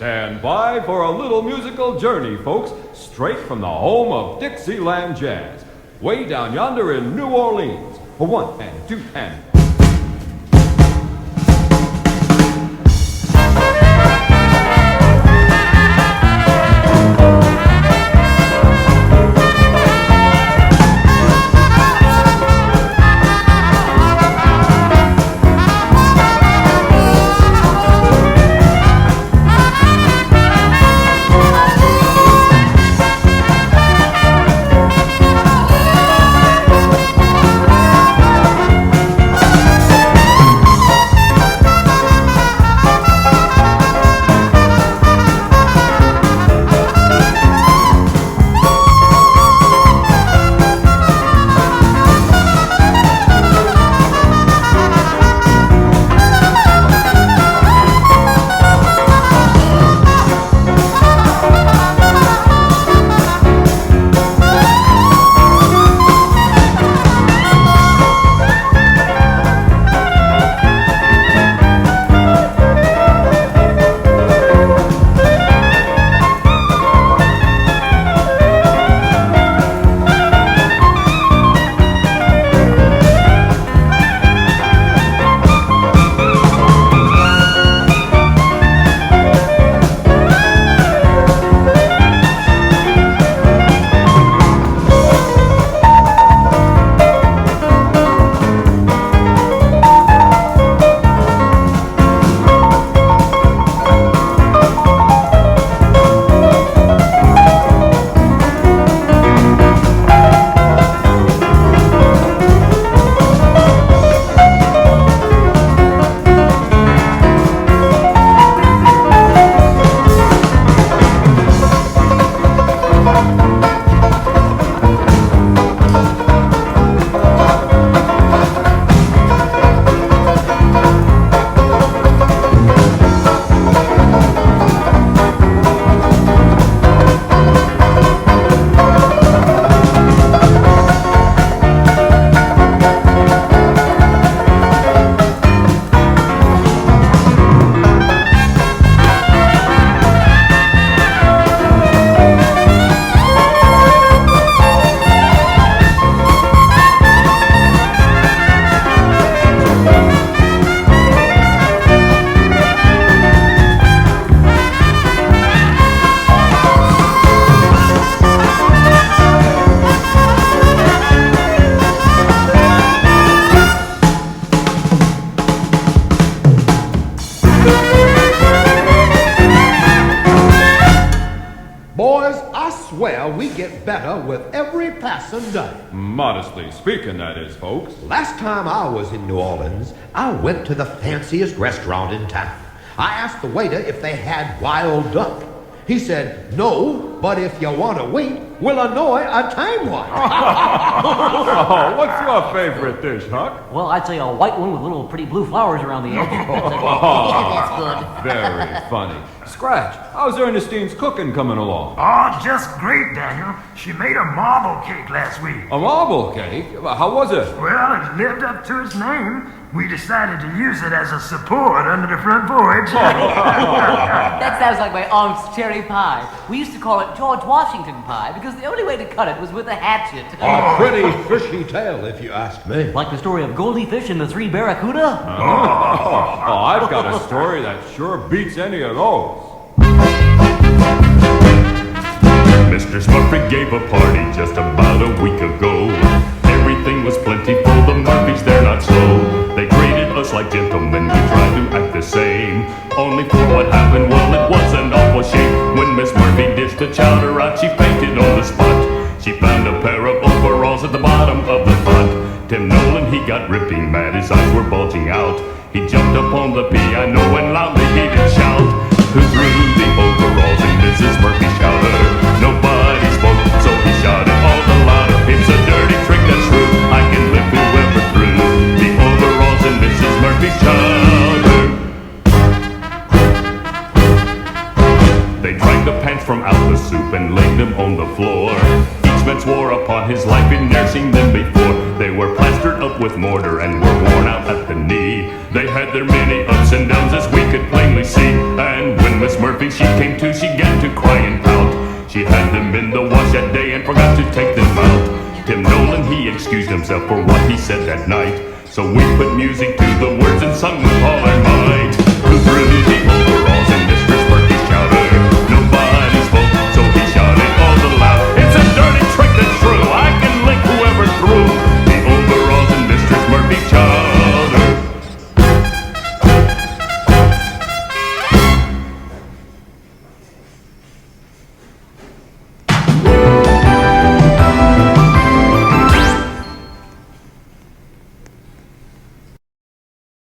Stand by for a little musical journey, folks, straight from the home of Dixieland Jazz, way down yonder in New Orleans. For 1 and 2 and... We get better with every passing day. Modestly speaking, that is, folks. Last time I was in New Orleans, I went to the fanciest restaurant in town. I asked the waiter if they had wild duck. He said, no, but if you want to wait, we'll annoy a tame one. Oh, what's your favorite dish, Huck? Well, I'd say a white one with little pretty blue flowers around the edge. That's good. Very funny. Scratch, how's Ernestine's cooking coming along? Oh, just great, Daniel. She made a marble cake last week. A marble cake? How was it? Well, it lived up to its name. We decided to use it as a support under the front porch. That sounds like my aunt's cherry pie. We used to call it George Washington pie because the only way to cut it was with a hatchet. A pretty fishy tale, if you ask me. Like the story of Goldie Fish and the Three Barracuda? I've got a story that sure beats any of those. Mr. Smurfy gave a party just about a week ago. Everything was plentiful, the Murphys, they're not slow. They treated us like gentlemen, we tried to act the same. Only for what happened, well, it was an awful shame. When Miss Murphy dished the chowder out, she fainted on the spot. She found a pair of overalls at the bottom of the pot. Tim Nolan, he got ripping mad, his eyes were bulging out. He jumped up on the piano and loudly he did shout, who threw the overalls in Mrs. Murphy's chowder? Nobody spoke, so he shouted all the louder. It's a dirty trick, that's true, I can lick whoever threw the overalls in Mrs. Murphy's chowder. They dragged the pants from out the soup and laid them on the floor. Each man swore upon his life he'd ne'er seen them before. They were plastered up with mortar and were worn out at the knee. They had their many ups and downs as we could plainly see. And when Miss Murphy, she came himself for what he said that night. So we put music to